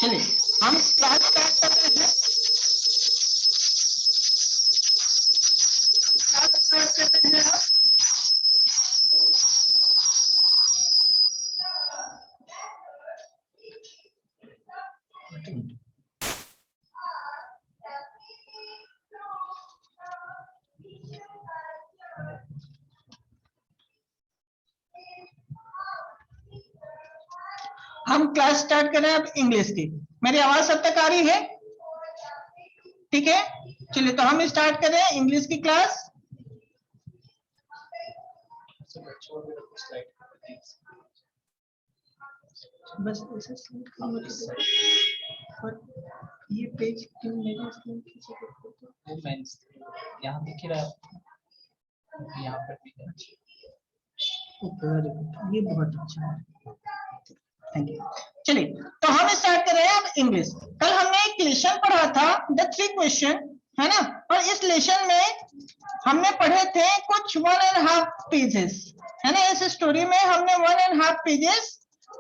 चलिए हम class start कर रहे हैं। क्लास स्टार्ट करते हैं आप। हम क्लास स्टार्ट कर रहे हैं अब इंग्लिश की। मेरी आवाज सब तक आ रही है? ठीक है, चलिए तो हम स्टार्ट कर रहे हैं इंग्लिश की क्लास। बस ऐसे स्लाइड का मतलब और ये पेज क्यों मेरे स्लाइड खींचे वो मैं यहाँ दिख रहा है, यहाँ पर भी ऊपर ये बहुत अच्छा है, थैंक यू। चलिए तो हम स्टार्ट कर रहे हैं अब इंग्लिश। कल हमने एक लेसन पढ़ा था द 3 क्वेश्चन, है ना, और इस लेसन में हमने पढ़े थे कुछ 1.5 पेजेस, है ना। इस स्टोरी में हमने 1.5 पेजेस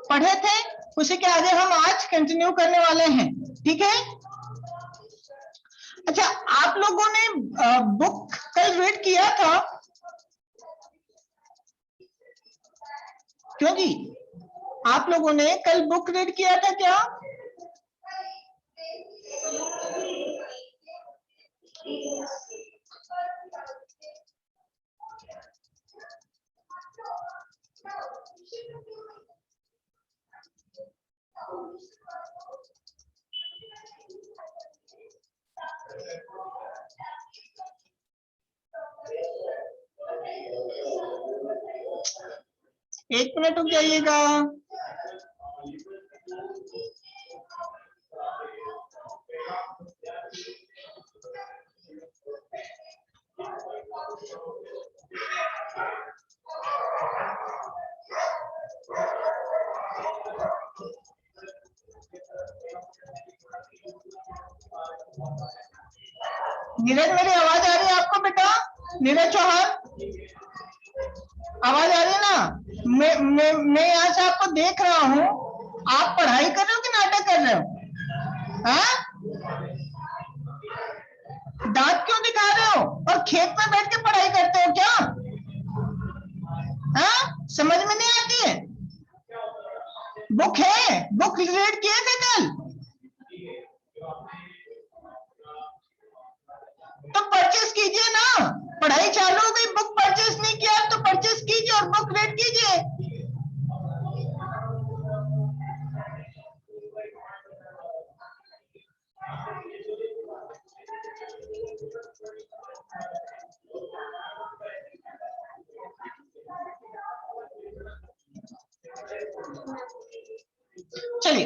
पढ़े थे, उसी के आगे हम आज कंटिन्यू करने वाले हैं, ठीक है। अच्छा, आप लोगों ने बुक कल रीड किया था क्यों जी? आप लोगों ने कल बुक रीड किया था क्या? एक मिनट रुक जाइएगा। नीरज, मेरी आवाज आ रही है आपको बेटा? नीरज चौहान, आवाज आ रही है ना? मैं यहाँ से आपको देख रहा हूँ, आप पढ़ाई कर रहे हो कि नाटक कर रहे हो? हाँ, दांत क्यों दिखा रहे हो और खेत में बैठ के पढ़ाई करते हो क्या? हाँ, समझ में नहीं आती है? बुक है, बुक रीड किए थे कल? तो परचेस कीजिए ना, पढ़ाई चालू हो गई, बुक परचेस नहीं किया तो परचेस कीजिए और बुक रीड कीजिए। चलिए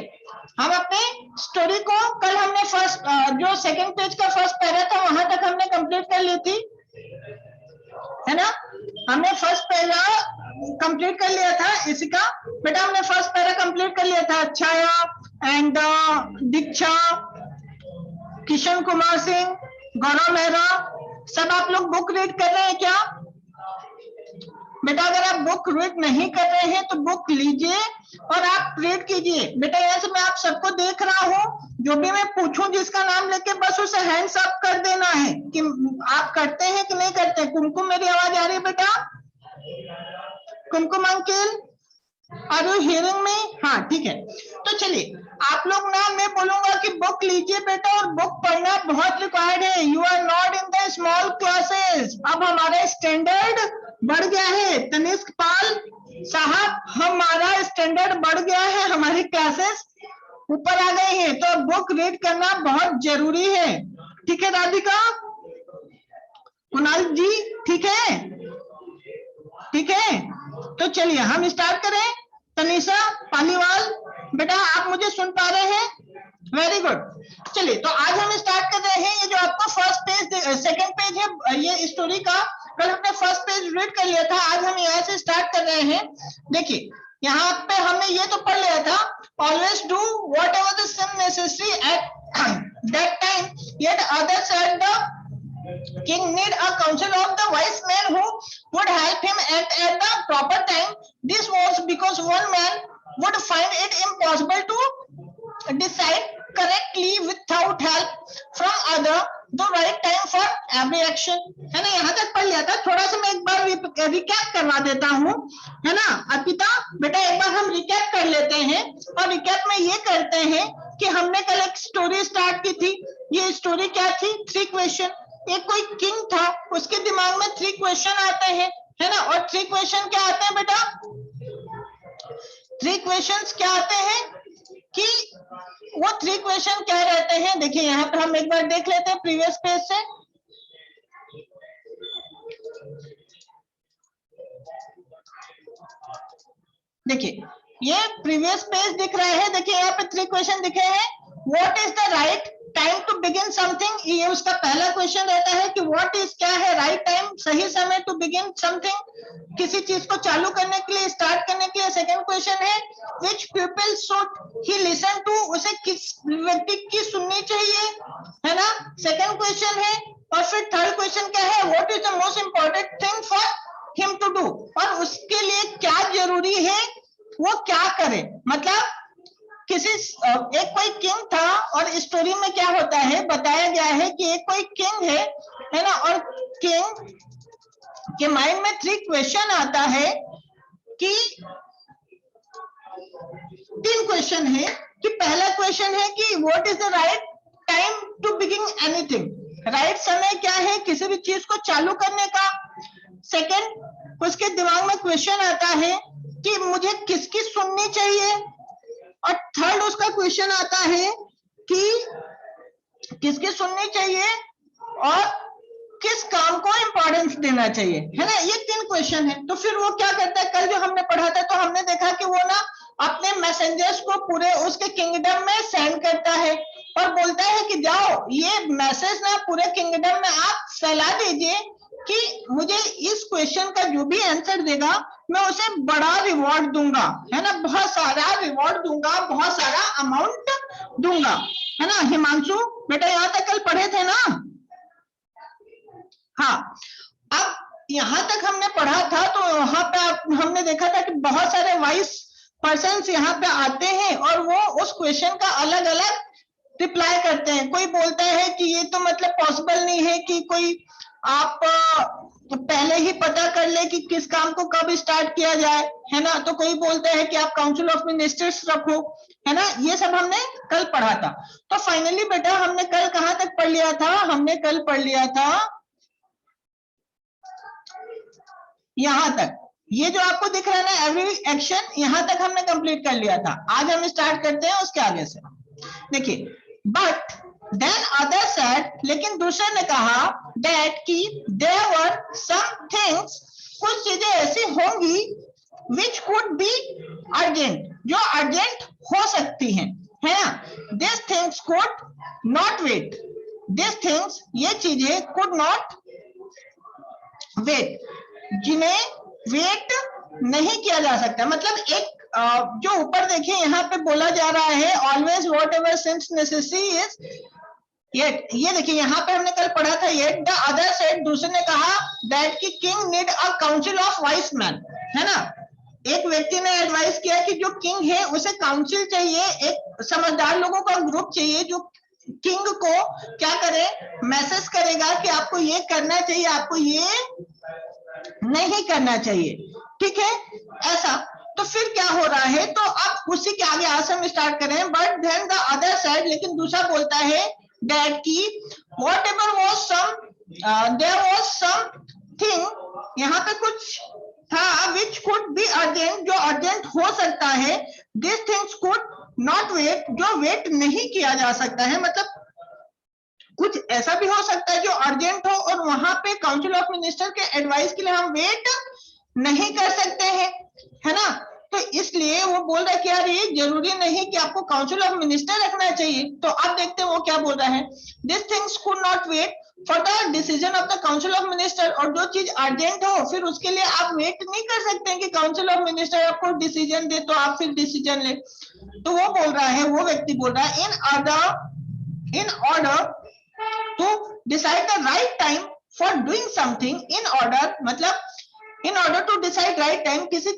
हम अपने स्टोरी को, कल हमने फर्स्ट जो सेकंड पेज का फर्स्ट पैरा था वहां तक हमने कंप्लीट कर ली थी, है ना। हमने फर्स्ट पैरा कंप्लीट कर लिया था इसी का बेटा, हमने फर्स्ट पैरा कंप्लीट कर लिया था। छाया एंड दीक्षा, किशन कुमार सिंह, गौरव मेहरा, सब आप लोग बुक रीड कर रहे हैं क्या बेटा? अगर आप बुक रीड नहीं कर रहे हैं तो बुक लीजिए और आप रीड कीजिए बेटा। यहाँ से मैं आप सबको देख रहा हूँ, जो भी मैं पूछूं जिसका नाम लेके बस उसे हैंड्स अप कर देना है कि आप करते हैं कि नहीं करते। कुमकुम, मेरी आवाज आ रही है बेटा? Kumkum uncle, are you hearing me? हाँ ठीक है। तो चलिए आप लोग ना, मैं बोलूंगा कि बुक लीजिए बेटा, और बुक पढ़ना बहुत रिक्वायर्ड है। You are not in the small classes. अब हमारा स्टैंडर्ड बढ़ गया है तनिष्क पाल साहब, हमारा स्टैंडर्ड बढ़ गया है, हमारी क्लासेस ऊपर आ गई है, तो बुक रीड करना बहुत जरूरी है, ठीक है राधिका, कुणाल जी, ठीक है, ठीक है। तो चलिए हम स्टार्ट करें। तनीषा पालीवाल बेटा, आप मुझे सुन पा रहे हैं? Very good. चलिए तो आज हम स्टार्ट कर रहे हैं। ये जो आपको फर्स्ट पेज सेकंड पेज है ये स्टोरी का, कल हमने फर्स्ट पेज रीड कर लिया था, आज हम यहाँ से स्टार्ट कर रहे हैं। देखिए यहाँ पे हमने ये तो पढ़ लिया था, always do whatever the some necessary at that time, yet others at the king need a council of the wise men who would help him at the proper time. This was because one man would find it impossible to decide correctly without help from other, the right time for every action, है ना। यहाँ तक पढ़ लिया था, थोड़ा सा मैं एक बार रिकैप करवा देता हूँ, है ना। अर्पिता बेटा एक बार हम रिकैप कर लेते हैं, और रिकैप में ये करते हैं कि हमने कल एक स्टोरी स्टार्ट की थी। ये स्टोरी क्या थी? 3 क्वेश्चन। एक कोई किंग था, उसके दिमाग में 3 क्वेश्चन आते हैं, है ना। और 3 क्वेश्चन क्या आते हैं बेटा? 3 क्वेश्चंस क्या आते हैं कि वो 3 क्वेश्चन क्या रहते हैं? देखिए यहाँ पे हम एक बार देख लेते हैं प्रीवियस पेज से। देखिए ये प्रीवियस पेज दिख रहा है, देखिए यहाँ पे 3 क्वेश्चन दिखे हैं। What is the right time to begin something, ये उसका पहला क्वेश्चन रहता है कि व्हाट इज क्या है राइट टाइम, सही समय टू बिगिन समथिंग, किसी चीज को चालू करने के लिए, स्टार्ट करने के लिए। सेकंड क्वेश्चन है which people should he listen to, उसे किस व्यक्ति की सुननी चाहिए, है ना। सेकंड क्वेश्चन है, और फिर थर्ड क्वेश्चन क्या है? What is the most important thing for him to do, और उसके लिए क्या जरूरी है वो क्या करे। मतलब किसी एक कोई किंग था, और स्टोरी में क्या होता है बताया गया है कि एक कोई किंग है ना, और किंग के माइंड में 3 क्वेश्चन आता है कि 3 क्वेश्चन है कि पहला क्वेश्चन है कि what is the right time to begin anything, right समय क्या है किसी भी चीज को चालू करने का। सेकंड उसके दिमाग में क्वेश्चन आता है कि मुझे किसकी सुननी चाहिए, और थर्ड उसका क्वेश्चन आता है कि किसकी सुननी चाहिए और किस काम को इंपॉर्टेंस देना चाहिए, है ना। ये 3 क्वेश्चन है। तो फिर वो क्या करता है, कल जो हमने पढ़ा था तो हमने देखा कि वो ना अपने मैसेंजर्स को पूरे उसके किंगडम में सेंड करता है, और बोलता है कि जाओ ये मैसेज ना पूरे किंगडम में आप फैला दीजिए कि मुझे इस क्वेश्चन का जो भी आंसर देगा मैं उसे बड़ा रिवॉर्ड दूंगा, है ना, बहुत सारा रिवॉर्ड दूंगा, बहुत सारा अमाउंट दूंगा, है ना। हिमांशु बेटा यहाँ तक कल पढ़े थे ना? हाँ, अब यहाँ तक हमने पढ़ा था तो वहां पे हमने देखा था कि बहुत सारे वाइस पर्सन्स यहाँ पे आते हैं और वो उस क्वेश्चन का अलग अलग रिप्लाई करते हैं। कोई बोलता है कि ये तो मतलब पॉसिबल नहीं है कि कोई आप पहले ही पता कर ले कि किस काम को कब स्टार्ट किया जाए, है ना। तो कोई बोलता है कि आप काउंसिल ऑफ मिनिस्टर्स रखो, है ना। ये सब हमने कल पढ़ा था। तो फाइनली बेटा हमने कल कहां तक पढ़ लिया था? हमने कल पढ़ लिया था यहां तक। ये जो आपको दिख रहा है ना एवरी एक्शन, यहां तक हमने कंप्लीट कर लिया था। आज हम स्टार्ट करते हैं उसके आगे से। देखिए, बट देन अदर सेड, लेकिन दूसरे ने कहा दैट कि देयर वर सम थिंग्स, कुछ चीजें ऐसी होंगी विच कुड बी अर्जेंट, जो अर्जेंट हो सकती हैं, है ना। This things could not wait, this things ये चीजें कुड नॉट वेट, जिन्हें वेट नहीं किया जा सकता। मतलब एक जो ऊपर देखिए यहाँ पे बोला जा रहा है always what ever since necessary is, ये देखिए यहाँ पे हमने कल पढ़ा था येट द अदर सेड, दूसरे ने कहा दैट कि king need a council of vice man, है ना। एक व्यक्ति ने एडवाइस किया कि जो किंग है उसे काउंसिल चाहिए, एक समझदार लोगों का ग्रुप चाहिए जो किंग को क्या करे, मैसेज करेगा कि आपको ये करना चाहिए, आपको ये नहीं करना चाहिए, ठीक है ऐसा। तो फिर क्या हो रहा है, तो अब उसी के आगे आज हम स्टार्ट करें। But then the other side, लेकिन दूसरा बोलता है दैट की whatever was some, there was something, यहाँ पे कुछ था विच कुड बी अर्जेंट, जो अर्जेंट हो सकता है। This things could not wait, जो वेट नहीं किया जा सकता है। मतलब कुछ ऐसा भी हो सकता है जो अर्जेंट हो और वहां पे काउंसिल ऑफ मिनिस्टर के एडवाइस के लिए हम वेट नहीं कर सकते हैं, है ना। तो इसलिए वो बोल रहा है कि यार ये जरूरी नहीं कि आपको काउंसिल ऑफ मिनिस्टर रखना चाहिए। तो अब देखते हैं वो क्या बोल रहा है। This things could not wait for the decision of the council of minister, और जो चीज अर्जेंट हो फिर उसके लिए आप वेट नहीं कर सकते कि काउंसिल ऑफ मिनिस्टर आपको डिसीजन दे तो आप फिर डिसीजन ले। तो वो बोल रहा है, वो व्यक्ति बोल रहा है in order to decide the right time for doing something, in order मतलब in order to decide right time, किसी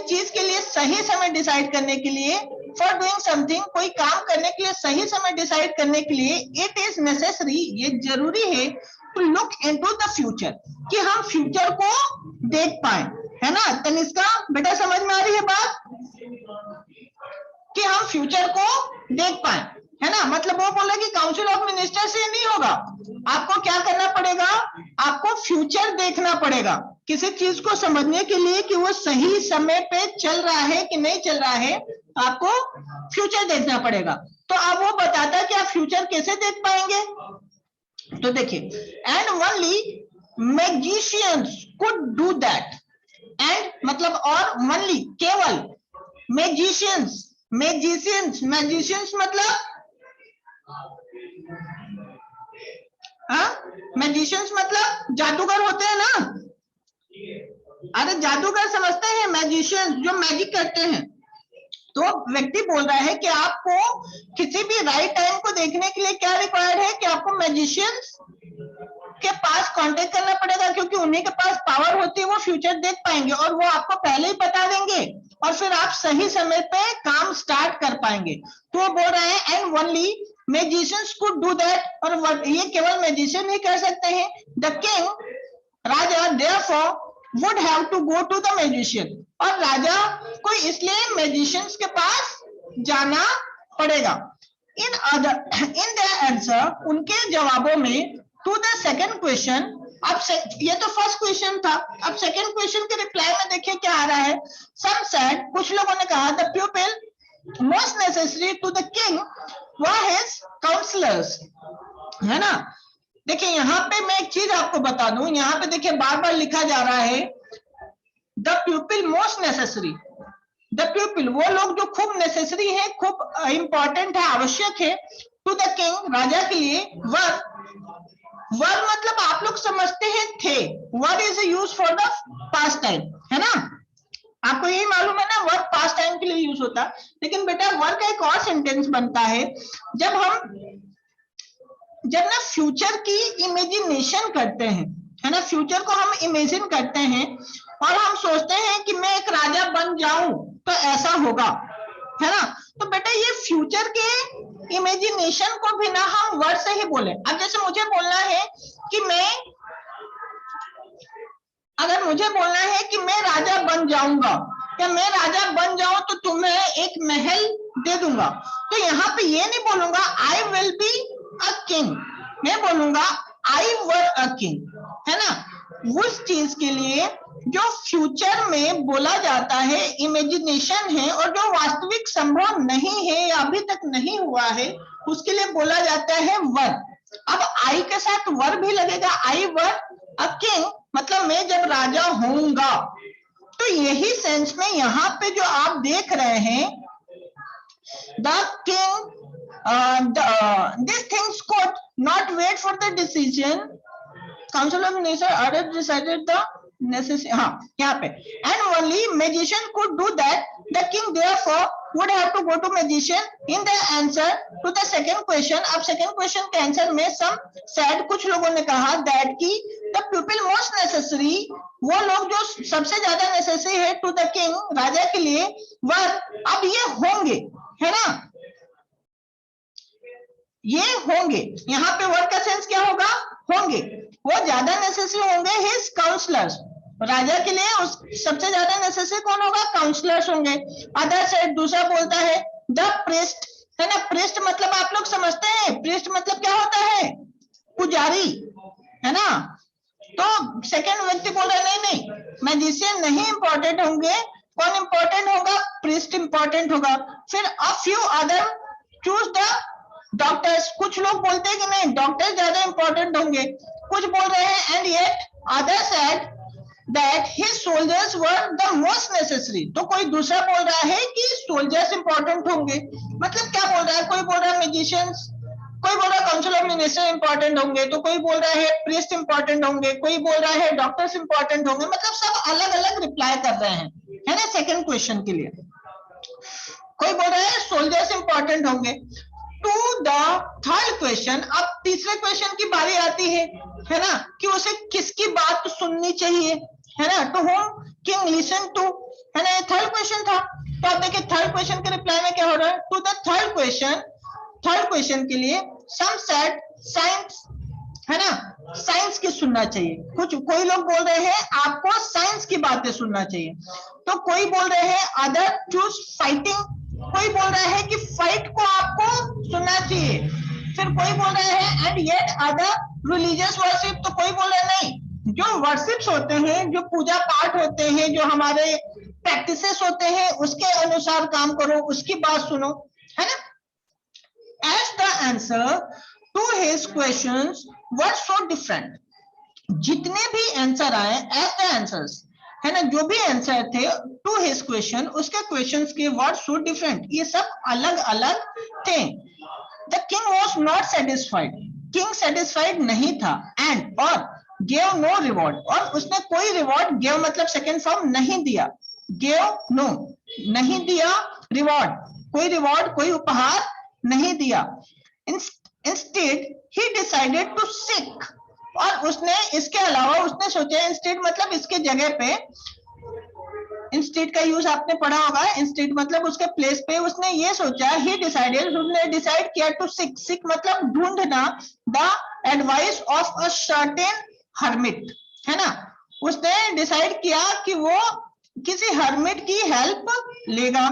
चीज के लिए सही समय डिसाइड करने के लिए फॉर डूइंग समथिंग, कोई काम करने के लिए सही समय डिसाइड करने के लिए, इट इज नेसेसरी, ये जरूरी है, to look into the future, कि हम फ्यूचर को देख पाए, है ना। तनिष्का बेटा समझ में आ रही है बात, कि हम फ्यूचर को देख पाए, है ना। मतलब वो बोला कि काउंसिल ऑफ मिनिस्टर से नहीं होगा, आपको क्या करना पड़ेगा, आपको फ्यूचर देखना पड़ेगा किसी चीज को समझने के लिए कि वो सही समय पे चल रहा है कि नहीं चल रहा है, आपको फ्यूचर देखना पड़ेगा। तो अब वो बताता है कि आप फ्यूचर कैसे देख पाएंगे। तो देखिए, and only magicians could do that, and मतलब और ओनली केवल मैजिशियंस, मैजिशियंस मतलब मैजिशियंस मतलब जादूगर होते हैं ना, अरे जादूगर समझते हैं, मैजिशियंस जो मैजिक करते हैं। तो व्यक्ति बोल रहा है कि आपको किसी भी राइट टाइम को देखने के लिए क्या रिक्वायर्ड है, कि आपको मैजिशियंस के पास कांटेक्ट करना पड़ेगा, क्योंकि उन्हीं के पास पावर होती है, वो फ्यूचर देख पाएंगे और वो आपको पहले ही बता देंगे और फिर आप सही समय पे काम स्टार्ट कर पाएंगे। तो वो बोल रहे हैं and only magicians could do that, और ये केवल मैजिशियन ही कर सकते हैं। द किंग, राजा, therefore would have to go to the magician, और राजा को इसलिए मैजिशियंस के पास जाना पड़ेगा। इन देयर आंसर, उनके जवाबों में, टू द सेकंड क्वेश्चन, अब ये तो फर्स्ट क्वेश्चन था, अब सेकंड क्वेश्चन के रिप्लाई में देखिए क्या आ रहा है। सम सेड, कुछ लोगों ने कहा, the pupil most necessary to the king were his counsellors, है ना। देखिए यहाँ पे मैं एक चीज आपको बता दूं, यहाँ पे देखिए बार बार लिखा जा रहा है the pupil most necessary, the प्यूपिल वो लोग जो खूब नेसेसरी है, खूब इंपॉर्टेंट है, आवश्यक है, टू द किंग राजा के लिए, वर मतलब आप लोग समझते हैं थे, were is use for the past time, है ना, आपको यही मालूम है ना, वर्क पास्ट टाइम के लिए यूज होता है। लेकिन बेटा वर्क का एक और सेंटेंस बनता है, जब ना फ्यूचर की इमेजिनेशन करते हैं, है ना, फ्यूचर को हम इमेजिन करते हैं और हम सोचते हैं कि मैं एक राजा बन जाऊं तो ऐसा होगा, है ना। तो बेटा ये फ्यूचर के इमेजिनेशन को भी ना हम वर्ड से ही बोले। अब जैसे मुझे बोलना है कि अगर मुझे बोलना है कि मैं राजा बन जाऊंगा, या मैं राजा बन जाऊं तो तुम्हें एक महल दे दूंगा, तो यहाँ पे ये नहीं बोलूंगा I will be a king, मैं बोलूंगा आई वर अ किंग, है ना। उस चीज के लिए जो फ्यूचर में बोला जाता है, इमेजिनेशन है, और जो वास्तविक संभव नहीं है या अभी तक नहीं हुआ है, उसके लिए बोला जाता है वर। अब आई के साथ वर भी लगेगा, आई वर अ किंग मतलब मैं जब राजा होऊंगा। तो यही सेंस में यहाँ पे जो आप देख रहे हैं, the king, this things could not wait for the decision, council of minister order decided the necessary, हाँ यहाँ पे, and only magician could do that, the king therefore would have to go to magician in the answer to the second question। अब second question के answer में some said, कुछ लोगों ने कहा that कि the pupil most necessary, वो लोग जो सबसे ज्यादा नेसेसरी है to the king राजा के लिए, वर, अब ये होंगे, है ना, ये होंगे, यहाँ पे वर्ड का सेंस क्या होगा, होंगे, वो ज्यादा नेसेसरी होंगे हिज काउंसलर्स, राजा के लिए उस सबसे ज्यादा नेसेसरी कौन होगा, काउंसलर्स होंगे। अदर साइड दूसरा बोलता है द प्रीस्ट, है ना, प्रीस्ट मतलब आप लोग समझते हैं, प्रीस्ट मतलब क्या होता है, पुजारी, है ना। तो सेकंड व्यक्ति बोल रहा है नहीं, मैजिशियन नहीं इंपॉर्टेंट होंगे, कौन इंपॉर्टेंट होगा, प्रीस्ट इंपॉर्टेंट होगा। फिर a few other choose the doctors, कुछ लोग बोलते हैं कि नहीं डॉक्टर ज्यादा इंपॉर्टेंट होंगे, कुछ बोल रहे हैं and yet other said that his soldiers were the most necessary। तो कोई दूसरा बोल रहा है कि सोल्जर्स इंपॉर्टेंट होंगे, मतलब क्या बोल रहा है, कोई बोल रहा है मैजिशियंस, कोई बोल रहा है काउंसिल ऑफ मिनिस्टर इंपॉर्टेंट होंगे, तो कोई बोल रहा है प्रीस्ट इंपॉर्टेंट होंगे, कोई बोल रहा है डॉक्टर्स इंपॉर्टेंट होंगे, मतलब सब अलग अलग रिप्लाई कर रहे हैं, है ना, सेकंड क्वेश्चन के लिए। कोई बोल रहा है सोल्जर्स इंपॉर्टेंट होंगे। टू द थर्ड क्वेश्चन, अब तीसरे क्वेश्चन की बारी आती है ना, कि उसे किसकी बात तो सुननी चाहिए, है ना, to whom king listen to, है ना, ये थर्ड क्वेश्चन था। तो आप देखिए थर्ड क्वेश्चन के रिप्लाई में क्या हो रहा है, टू द थर्ड क्वेश्चन के लिए सम सेड साइंस, है ना, साइंस की सुनना चाहिए। कोई लोग बोल रहे हैं आपको साइंस की बातें सुनना चाहिए, तो कोई बोल रहे हैं अदर चूज फाइटिंग, कोई बोल रहा है कि फाइट को आपको सुनना चाहिए, फिर कोई बोल रहे हैं and yet other religious worship, तो कोई बोल रहे नहीं जो वर्शिप्स होते हैं, जो पूजा पाठ होते हैं, जो हमारे प्रैक्टिसेस होते हैं, उसके अनुसार काम करो, उसकी बात सुनो, है ना। As the answer to his questions were so different, जितने भी आंसर आए as the answers, है ना, जो भी आंसर थे to his question, उसके क्वेश्चंस के were so different, ये सब अलग अलग थे। The king was not satisfied, king satisfied नहीं था, and और gave no reward, और उसने कोई रिवॉर्ड, gave मतलब सेकेंड फॉर्म, नहीं दिया, gave no नहीं दिया, रिवॉर्ड कोई रिवॉर्ड, कोई उपहार नहीं दिया। Instead he decided to seek, और उसने इसके अलावा उसने सोचा, इंस्टेड मतलब इसके जगह पे, इंस्टेड का यूज आपने पढ़ा होगा, इंस्टेड मतलब उसके प्लेस पे उसने ये सोचा, ही डिसाइडेड, उसने डिसाइड किया टू सीक, सीक मतलब ढूंढना, the advice of a certain hermit, है ना, उसने डिसाइड किया कि वो किसी हर्मिट की हेल्प लेगा।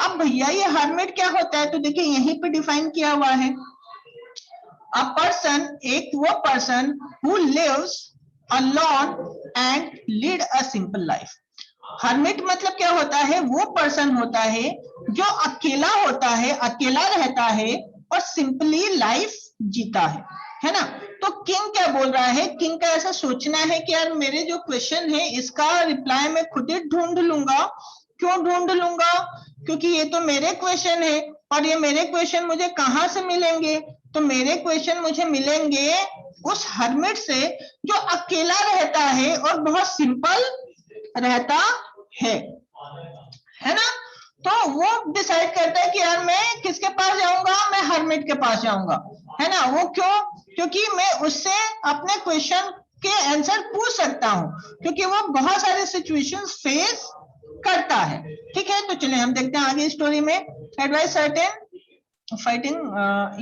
अब भैया ये हर्मिट क्या होता है, तो देखिए यहीं पे डिफाइन किया हुआ है, अ पर्सन, एक वो person who lives alone and lead a simple life. Hermit मतलब क्या होता है, वो पर्सन होता है जो अकेला होता है, अकेला रहता है और सिंपली लाइफ जीता है ना। तो किंग क्या बोल रहा है, किंग का ऐसा सोचना है कि यार मेरे जो क्वेश्चन है इसका रिप्लाई मैं खुद ही ढूंढ लूंगा। क्यों ढूंढ लूंगा, क्योंकि ये तो मेरे क्वेश्चन है, और ये मेरे क्वेश्चन मुझे कहाँ से मिलेंगे, तो मेरे क्वेश्चन मुझे मिलेंगे उस हर्मिट से जो अकेला रहता है और बहुत सिंपल रहता है ना। तो वो डिसाइड करता है कि यार मैं किसके पास जाऊंगा, मैं हर्मिट के पास जाऊंगा, है ना। वो क्यों, क्योंकि मैं उससे अपने क्वेश्चन के आंसर पूछ सकता हूं, क्योंकि वो बहुत सारे सिचुएशंस फेस करता है। ठीक है, तो चलिए हम देखते हैं आगे स्टोरी में। एडवाइस सर्टेन फाइटिंग,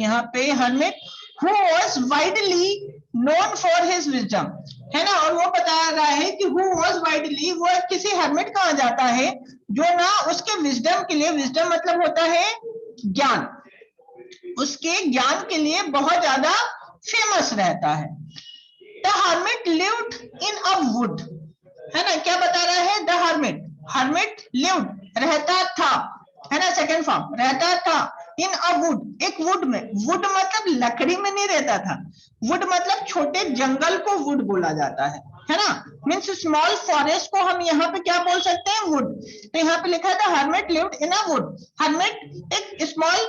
यहाँ पे hermit who was widely known for his wisdom, है ना, और वो बताया गया है कि हु वाज वाइडली, वो किसी हर्मिट कहा जाता है जो ना उसके विजडम के लिए, विजडम मतलब होता है ज्ञान, उसके ज्ञान के लिए बहुत ज्यादा फेमस रहता है। The hermit lived in a would, है ना, क्या बता रहा है, द हर्मिट लिव्ड रहता था, है ना, सेकंड फॉर्म रहता था, इन अ वुड, एक वुड में, वुड मतलब लकड़ी में नहीं रहता था, वुड मतलब छोटे जंगल को वुड बोला जाता है ना, मीन्स स्मॉल फॉरेस्ट को हम यहाँ पे क्या बोल सकते हैं, वुड। तो यहाँ पे लिखा था hermit lived in a would, hermit एक स्मॉल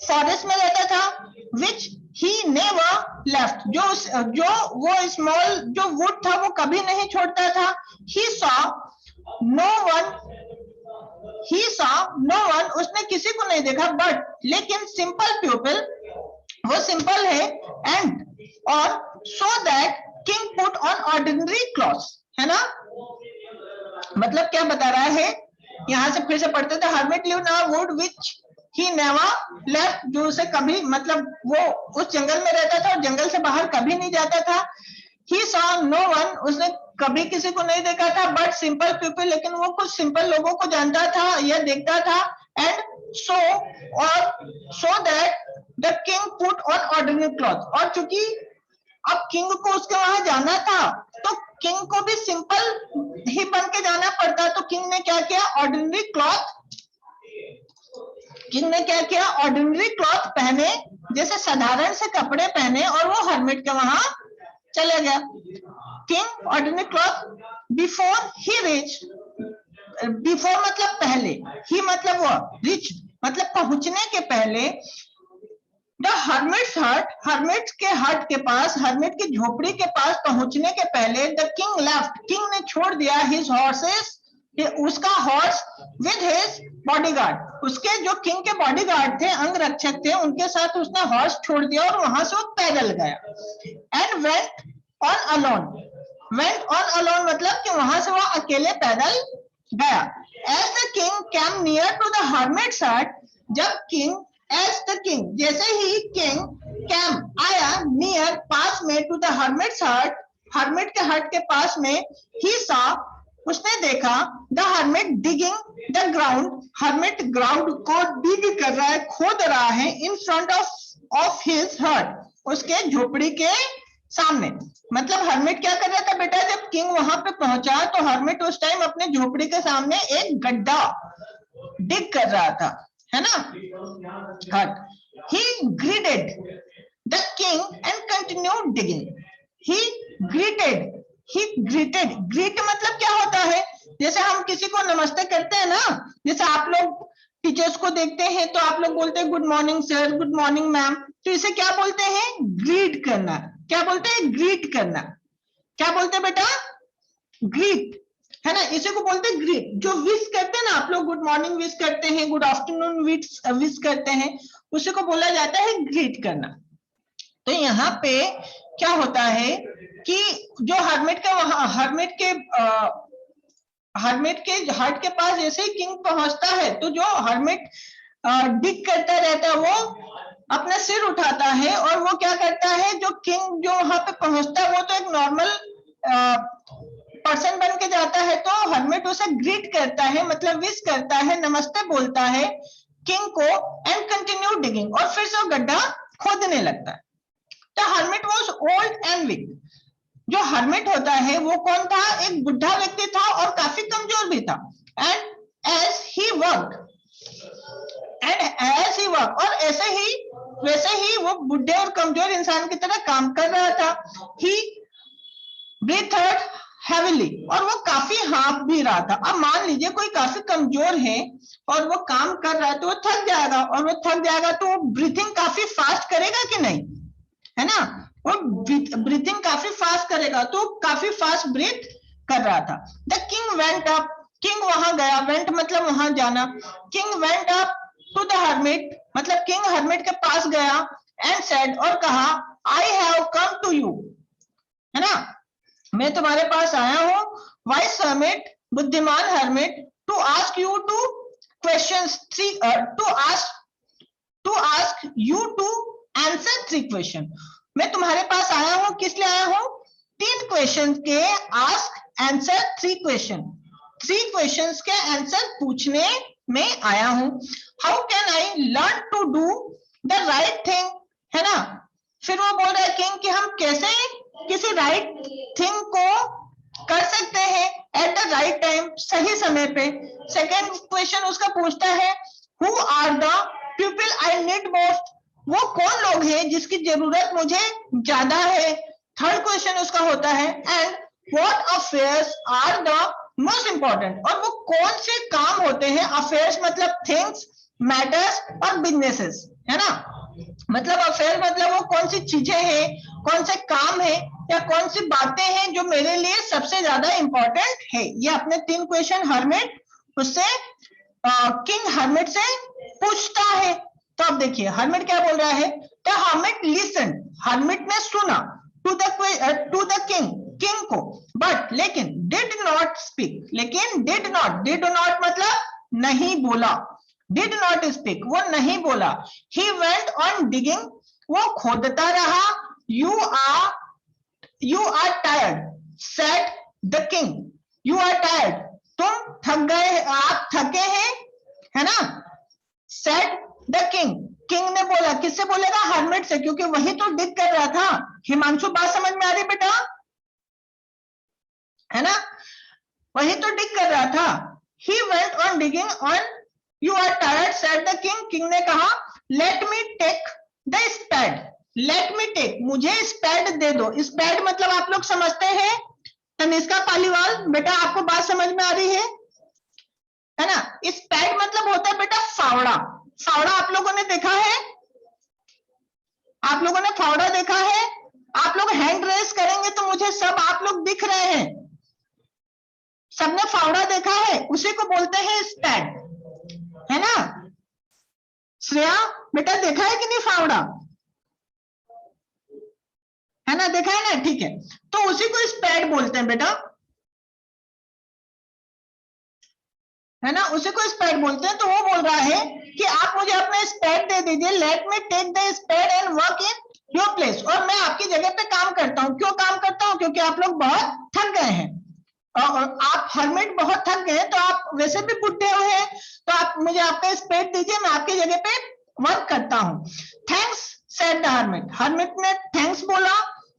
फॉरेस्ट में रहता था, विच ही नेवर लेफ्ट, जो वो स्मॉल जो वुड था वो कभी नहीं छोड़ता था। ही सॉ नो वन, उसने किसी को नहीं देखा, बट लेकिन सिंपल पीपल, वो सिंपल है, एंड और so that king put on ordinary clothes, है ना, मतलब क्या बता रहा है, यहां से फिर से पढ़ते थे, hermit lived in a would which he never left, जो उसे कभी, मतलब वो उस जंगल में रहता था और जंगल से बाहर कभी नहीं जाता था। ही सॉ नो वन, उसने कभी किसी को नहीं देखा था, बट सिंपल पीपल, लेकिन वो कुछ सिंपल लोगों को जानता था या देखता था, एंड सो और so that the king put on ordinary cloth, और चूंकि अब किंग को उसके वहां जाना था तो किंग को भी सिंपल ही बन के जाना पड़ता, तो किंग ने क्या किया, ऑर्डिनरी क्लॉथ, किंग ने क्या किया, ऑर्डिनरी क्लॉथ पहने, जैसे साधारण से कपड़े पहने, और वो हर्मिट के वहां चले गया। King ordinary cloth before he reach, before मतलब पहले, ही मतलब वो, रिच मतलब पहुंचने के पहले, द हर्मिट्स हट, हर्मिट के हट के पास, हर्मिट की झोपड़ी के पास पहुंचने के पहले, द किंग लेफ्ट, किंग ने छोड़ दिया, हिज हॉर्सेस, उसका हॉर्स, विद हिज बॉडीगार्ड, उसके जो किंग के बॉडीगार्ड थे, अंगरक्षक थे, उनके साथ उसने हॉर्स छोड़ दिया और वहां से वो पैदल गया। And went on alone, went on alone मतलब कि वहां से वो अकेले पैदल गया। As the king came near to the hermit's hut, जब king, as the king, जैसे ही king came आया near पास में to the hermit's hut, hermit के hut के पास में, he saw, उसने देखा the hermit digging the ground, hermit ground को dig कर रहा है, खोद रहा है in front of his hut, उसके झोपड़ी के सामने। मतलब हर्मिट क्या कर रहा था बेटा, जब किंग वहां पे पहुंचा तो हर्मिट उस टाइम अपने झोपड़ी के सामने एक गड्ढा डिग कर रहा था, है ना। हट, he greeted the king and continued digging. he greeted, greet मतलब क्या होता है, जैसे हम किसी को नमस्ते करते हैं ना, जैसे आप लोग टीचर्स को देखते हैं तो आप लोग बोलते हैं good morning sir, good morning ma'am, तो इसे क्या बोलते हैं, ग्रीट करना। क्या बोलते हैं, ग्रीट करना। क्या बोलते हैं बेटा, ग्रीट, है ना, इसे को बोलते हैं ग्रीट। जो विश करते हैं ना आप लोग, गुड मॉर्निंग विश करते हैं, गुड आफ्टरनून विश करते हैं, उसे को बोला जाता है ग्रीट करना। तो यहाँ पे क्या होता है कि जो हर्मिट के हट के पास जैसे ही किंग पहुंचता है तो जो हर्मिट डिग करता रहता है वो अपना सिर उठाता है और वो क्या करता है, जो किंग जो वहां पे पहुंचता है वो तो एक नॉर्मल पर्सन बन के जाता है, तो हर्मिट उसे ग्रीट करता है, मतलब विश करता है, नमस्ते बोलता है किंग को, एंड कंटिन्यू डिगिंग, और फिर से वो गड्ढा खोदने लगता है। तो hermit was old and weak, जो हर्मिट होता है वो कौन था, एक बुढ़ा व्यक्ति था और काफी कमजोर भी था। एंड एज ही वर्क, और वैसे ही वो बुढ़े और कमजोर इंसान की तरह काम कर रहा था। ही ब्रीथड हेवीली, और वो काफी हाँफ भी रहा था। अब मान लीजिए कोई काफी कमजोर है और वो काम कर रहा है तो वो थक जाएगा, और वो थक जाएगा तो वो ब्रीथिंग काफी फास्ट करेगा कि नहीं, है ना, वो ब्रीथिंग काफी फास्ट करेगा, तो काफी फास्ट ब्रीथ कर रहा था। The king went up, king वहां गया, वेंट मतलब वहां जाना, king went up to the hermit, मतलब किंग हर्मिट के पास गया, एंड सेड, और कहा, I have come to you, है ना, मैं तुम्हारे पास आया हूं, वाइस हर्मिट, बुद्धिमान hermit, to ask you two questions, to ask you to answer 3 question. मैं तुम्हारे पास आया हूं, किस लिए आया हूं, 3 क्वेश्चन के आस्क आंसर 3 क्वेश्चन, 3 क्वेश्चंस के आंसर पूछने में आया हूं। How can I learn to do the right thing, है ना। फिर वो बोल रहा है किंग कि हम कैसे किसी राइट थिंग को कर सकते हैं एट द राइट टाइम, सही समय पे। सेकेंड क्वेश्चन उसका पूछता है, who are the people I need most, वो कौन लोग हैं जिसकी जरूरत मुझे ज्यादा है। थर्ड क्वेश्चन उसका होता है, and what affairs are the most important, और वो कौन से काम होते हैं, अफेयर्स मतलब थिंग्स, मैटर्स और बिजनेसेस, है ना, मतलब अफेयर मतलब वो कौन सी चीजें हैं, कौन से काम है या कौन सी बातें हैं जो मेरे लिए सबसे ज्यादा इंपॉर्टेंट है। ये अपने 3 क्वेश्चन हर्मिट उससे किंग हर्मिट से पूछता है। तो अब देखिए हर्मिट क्या बोल रहा है, द हर्मिट लिसन, हर्मिट ने सुना, टू द किंग को, बट लेकिन डिड नॉट स्पीक, लेकिन डिड नॉट मतलब नहीं बोला, डिड नॉट स्पीक वो नहीं बोला। ही वेंट ऑन डिगिंग, वो खोदता रहा। You are tired, said the king, you are tired, तुम थक गए, आप थके हैं, है ना, सेड द किंग, किंग ने बोला, किससे बोलेगा, हर्मिट से, क्योंकि वही तो डिग कर रहा था। हिमांशु बात समझ में आ रही बेटा, है ना, वही तो डिग कर रहा था। He went on digging on, you are tired said the king, king ने कहा, let me take the spade, let me take, मुझे स्पैड दे दो। स्पैड मतलब आप लोग समझते हैं, तनिष्का पालीवाल, बेटा आपको बात समझ में आ रही है ना। स्पैड मतलब होता है बेटा फावड़ा, फावड़ा आप लोगों ने देखा है, आप लोगों ने फावड़ा देखा है, आप लोग हैंड रेस करेंगे तो मुझे सब आप लोग दिख रहे हैं, सबने फावड़ा देखा है, उसी को बोलते हैं स्पैड, है ना। श्रेया बेटा देखा है कि नहीं फावड़ा, है ना, देखा है ना, ठीक है, तो उसी को स्पैड बोलते हैं बेटा। है ना, उसी को स्पेड बोलते हैं। तो वो बोल रहा है कि आप मुझे अपना स्पेड दे दीजिए, let me take the spade and work in your place, और मैं आपकी जगह पे काम करता हूँ। क्यों काम करता हूँ? क्योंकि आप लोग बहुत थक गए हैं, और आप हर्मिट बहुत थक गए, तो आप वैसे भी बुढ़े हुए हैं, तो आप मुझे आपका स्पेड दीजिए, मैं आपकी जगह पे वर्क करता हूँ। Thanks said the hermit, hermit ने थैंक्स बोला,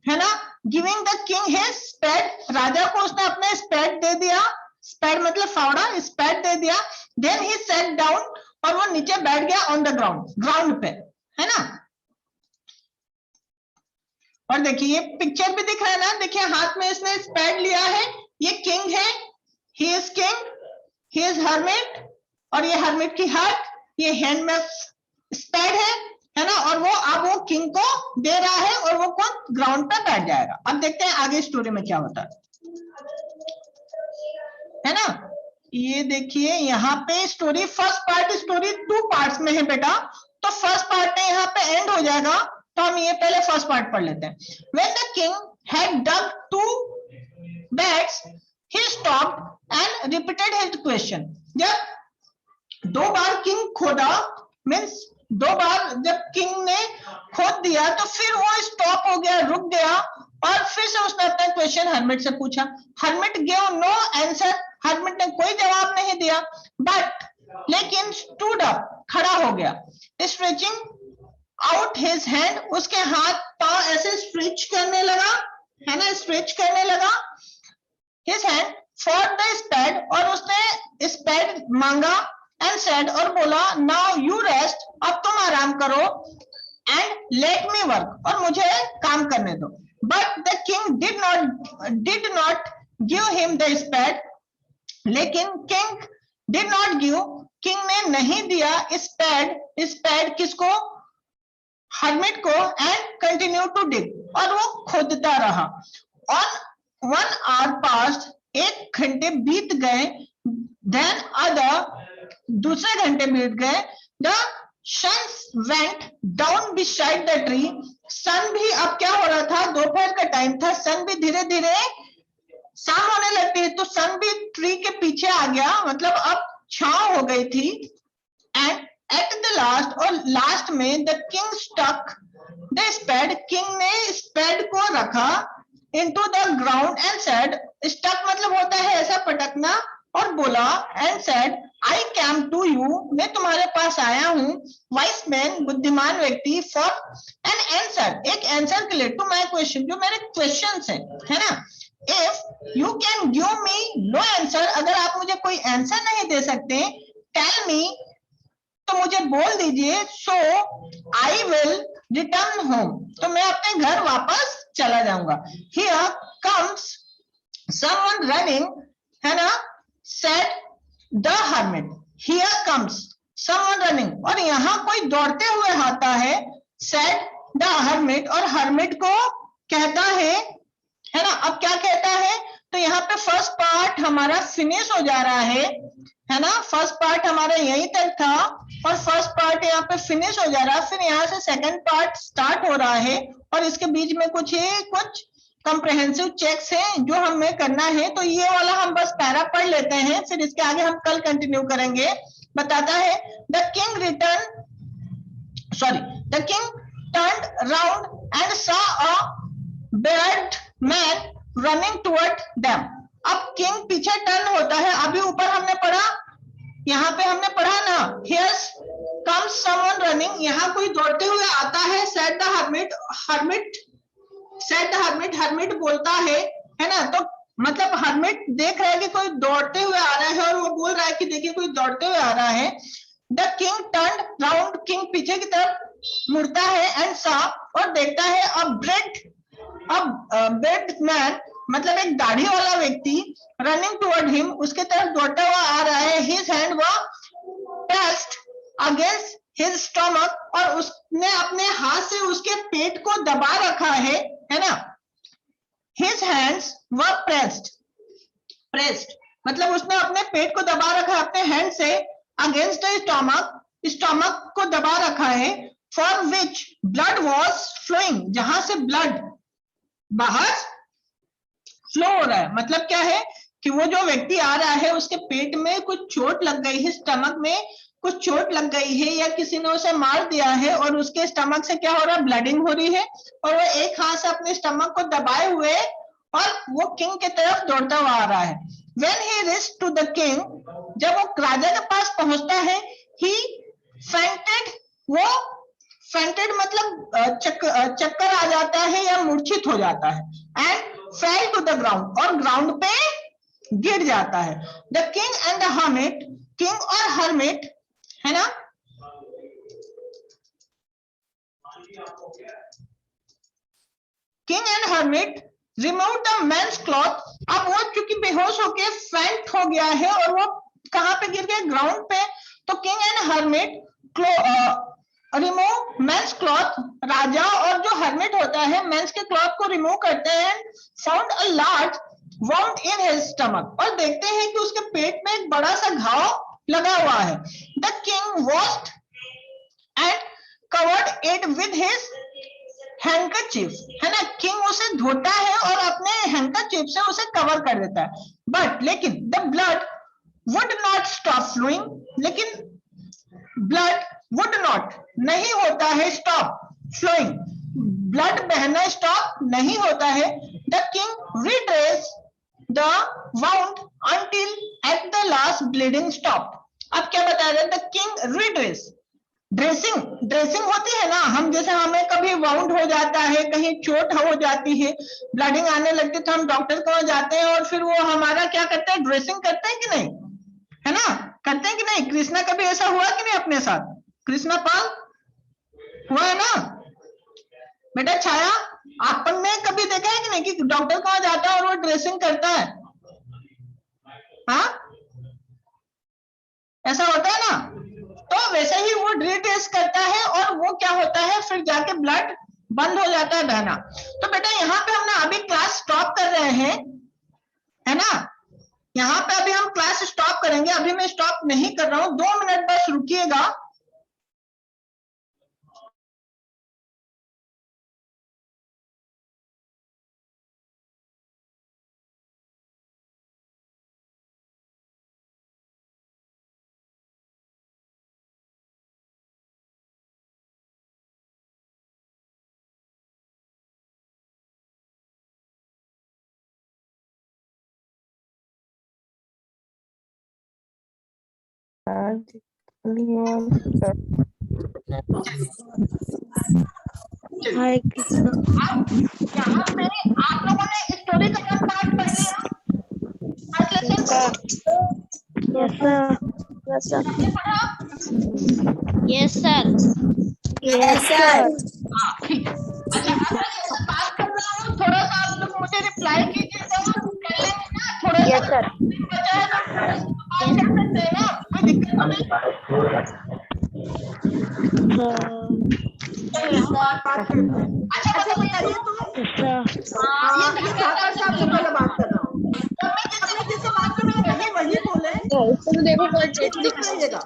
है ना। Giving the king his spade, राजा को उसने अपने स्पेड दे दिया, स्पेड मतलब फावड़ा, स्पेड दे दिया। देन ही सेट डाउन, और वो नीचे बैठ गया ऑन द ग्राउंड, ग्राउंड पे, है ना। और देखिए ये पिक्चर भी दिख रहा है ना, देखिए हाथ में इसने स्पेड लिया है, ये किंग है, he is king, he is hermit, और ये हर्मिट की हाथ, ये हैंड में स्पेड है ना, और वो अब वो किंग को दे रहा है, और वो कौन ग्राउंड पे बैठ जाएगा। अब देखते हैं आगे स्टोरी में क्या होता है ना। ये देखिए यहाँ पे story, first part story 2 parts में है बेटा, तो फर्स्ट पार्ट में यहाँ पे एंड हो जाएगा, तो हम ये पहले फर्स्ट पार्ट पढ़ लेते हैं। When the king had dug 2 beds, he stopped and repeated his question. जब 2 बार किंग खोदा, मीन्स 2 बार जब किंग ने खोद दिया, तो फिर वो स्टॉप हो गया, रुक गया, और फिर से उसने अपना क्वेश्चन हर्मिट से पूछा। Hermit give no answer, hermit ने कोई जवाब नहीं दिया, बट लेकिन स्टूड अप, खड़ा हो गया, स्ट्रेचिंग आउट हिज हैंड, उसके हाथ पांव ऐसे स्ट्रेच करने लगा, है ना, स्ट्रेच करने लगा his hand for the spade, और उसने स्पेड मांगा, एंड सेड, और बोला, नाउ यू रेस्ट, अब तुम आराम करो, एंड लेट मी वर्क, और मुझे काम करने दो। But the king did not give him the spade, लेकिन king did not give, king ने नहीं दिया स्पेड, स्पेड किसको? हर्मिट को, एंड कंटिन्यू टू डिग, और वो खोदता रहा। ऑन 1 hour पास्ट, 1 घंटे बीत गए, देन अदर, दूसरे घंटे बीत गए, the sun went down beside the tree, sun भी अब क्या हो रहा था, दोपहर का टाइम था, सन भी धीरे धीरे शाम होने लगती है, तो सन भी ट्री के पीछे आ गया, मतलब अब छांव हो गई थी। एंड एट द लास्ट, और लास्ट में, the king stuck the spade, king ने स्पेड को रखा into the ground and said, stuck मतलब होता है ऐसा पटकना, और बोला, and said, I came to you, मैं तुम्हारे पास आया हूं, वाइस मैन, बुद्धिमान व्यक्ति, फॉर एन आंसर, एक आंसर के लिए, टू माई क्वेश्चन, जो मेरे क्वेश्चन है ना। If you can give me know answer, अगर आप मुझे कोई आंसर नहीं दे सकते, टेल मी, तो मुझे बोल दीजिए, सो आई विल रिटर्न होम, तो मैं अपने घर वापस चला जाऊंगा। हियर कम्स समवन रनिंग, है ना, said the hermit, here comes someone running, और यहाँ कोई दौड़ते हुए आता है, सेड द हर्मिट, और हर्मिट को कहता है ना। अब क्या कहता है, तो यहाँ पे फर्स्ट पार्ट हमारा फिनिश हो जा रहा है ना, फर्स्ट पार्ट हमारा यहीं तक था, और फर्स्ट पार्ट यहाँ पे फिनिश हो जा रहा है, फिर यहाँ से सेकंड पार्ट स्टार्ट हो रहा है, और इसके बीच में कुछ कंप्रहेंसिव चेक्स हैं जो हमें करना है, तो ये वाला हम बस पैरा पढ़ लेते हैं, फिर इसके आगे हम कल कंटिन्यू करेंगे। बताता है, the king turned round and saw a Baird man running toward them. अब किंग पीछे टर्न होता है, अभी ऊपर हमने पढ़ा, यहाँ पे हमने पढ़ा ना, हियर कम्स समवन रनिंग, यहाँ कोई दौड़ते हुए आता है, सेड द हर्मिट बोलता है ना, तो मतलब हर्मिट देख रहा है कि कोई दौड़ते हुए आ रहा है, और वो बोल रहा है कि देखिए कोई दौड़ते हुए आ रहा है। The king turned round, king पीछे की तरफ मुड़ता है, एंड सॉ, और देखता है, बेड मैन मतलब एक दाढ़ी वाला व्यक्ति, रनिंग टुवर्ड हिम, उसके तरफ दौड़ता हुआ आ रहा है, हिज हैंड व प्रेस्ड अगेंस्ट हिज स्टमक, और उसने अपने हाथ से उसके पेट को दबा रखा है ना। हिज हैंड्स व प्रेस्ड मतलब उसने अपने पेट को दबा रखा है अपने हैंड से, अगेंस्ट द स्टमक को दबा रखा है, for which blood was flowing, जहां से ब्लड बाहर फ्लो हो रहा है। मतलब क्या है कि वो जो व्यक्ति आ रहा है उसके पेट में कुछ चोट लग गई है, स्टमक में कुछ चोट लग गई है या किसी ने उसे मार दिया है और उसके स्टमक से क्या हो रहा है, ब्लडिंग हो रही है और वो एक हाथ से अपने स्टमक को दबाए हुए और वो किंग की तरफ दौड़ता हुआ आ रहा है। When he reached to the king, जब वो राजा के पास पहुंचता है, he fainted, वो fainted मतलब चक्कर आ जाता है या मूर्छित हो जाता है, and fell to the ground, और ग्राउंड पे गिर जाता है। The king and the hermit, king और hermit है ना, king and hermit remove the man's cloth। अब वो चूंकि बेहोश होके फेंट हो गया है और वो कहां पे गिर गया, ग्राउंड पे, तो king and hermit remove men's cloth, राजा और जो हर्मिट होता है मेंस के क्लॉथ को रिमूव करते हैं, found a large wound in his stomach, और देखते हैं कि उसके पेट में एक बड़ा सा घाव लगा हुआ है। The king washed and covered it with his handkerchief, है ना, किंग उसे धोता है और अपने हैंकरचीफ से उसे कवर कर देता है। बट लेकिन the blood would not stop flowing, लेकिन ब्लड वुड नॉट नहीं होता है स्टॉप फ्लोइंग, ब्लड बहना स्टॉप नहीं होता है। The king redress the wound until at the last bleeding stop. अब क्या बता रहे हैं, द किंग रिड्रेस, ड्रेसिंग होती है ना, हम जैसे हमें कभी वाउंड हो जाता है, कहीं चोट हो जाती है, ब्लीडिंग आने लगती है तो हम डॉक्टर को जाते हैं और फिर वो हमारा क्या करते हैं, ड्रेसिंग करते हैं कि नहीं, है ना, करते हैं कि नहीं। कृष्णा कभी ऐसा हुआ कि नहीं अपने साथ, कृष्णा पाल हुआ है ना बेटा, छाया आपने कभी देखा है कि नहीं कि डॉक्टर को जाता है और वो ड्रेसिंग करता है, हाँ ऐसा होता है ना, तो वैसे ही वो ड्रेस करता है और वो क्या होता है, फिर जाके ब्लड बंद हो जाता है बहना। तो बेटा यहाँ पे हम ना अभी क्लास स्टॉप कर रहे हैं, है ना, यहाँ पे अभी हम क्लास स्टॉप करेंगे, अभी मैं स्टॉप नहीं कर रहा हूँ, 2 मिनट बस रुकिएगा। हाय कृष्णा, यहाँ पे आप लोगों ने स्टोरी का पार्ट पढ़ लिया, यस सर, यस सर। ठीक है। अच्छा अब मैं जैसे बात कर रहा हूँ थोड़ा सा आप लोग मुझे रिप्लाई कीजिएगा, कर लेंगे ना, थोड़ा यस सर। बचा है तो बात कर सकते हैं ना, कोई दिक्कत तो नहीं। अच्छा बताइए तो ये ठाकर साहब से पहले बात कर रहा हूँ, मैं जैसे बात कर रहा हूँ वही बोले, तो देखो कोई डेट लिखिएगा।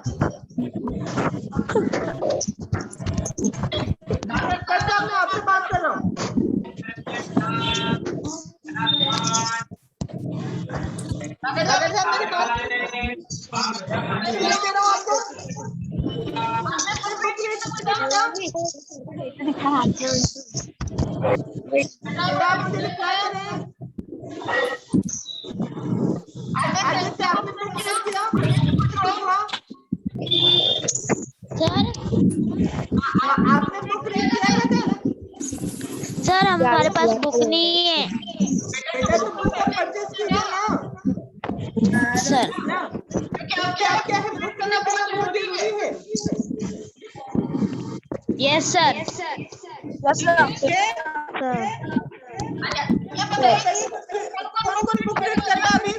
ठाकर साहब मैं आपसे बात कर रहा हूँ, ठाकर साहब मेरी बात दे रहा हूँ आपको, मुझे रिप्लाई करें, जैसे आपने बुक किया सर आपने बुक रीड किया था सर हमारे पास बुक नहीं है बेटा, तो बुक को परचेज कीजिए ना सर। क्या क्या है, बुक करना बहुत जरूरी है। यस सर, कौन बुक रीड करना अभी,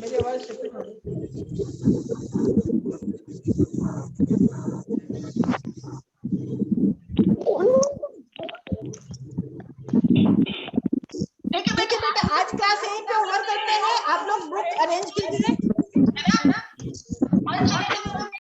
मेरी आवाज शिफ्ट हो रही ठीक है बेटा, आज क्लास यहीं पे ओवर करते हैं, आप लोग बुक अरेंज कीजिए।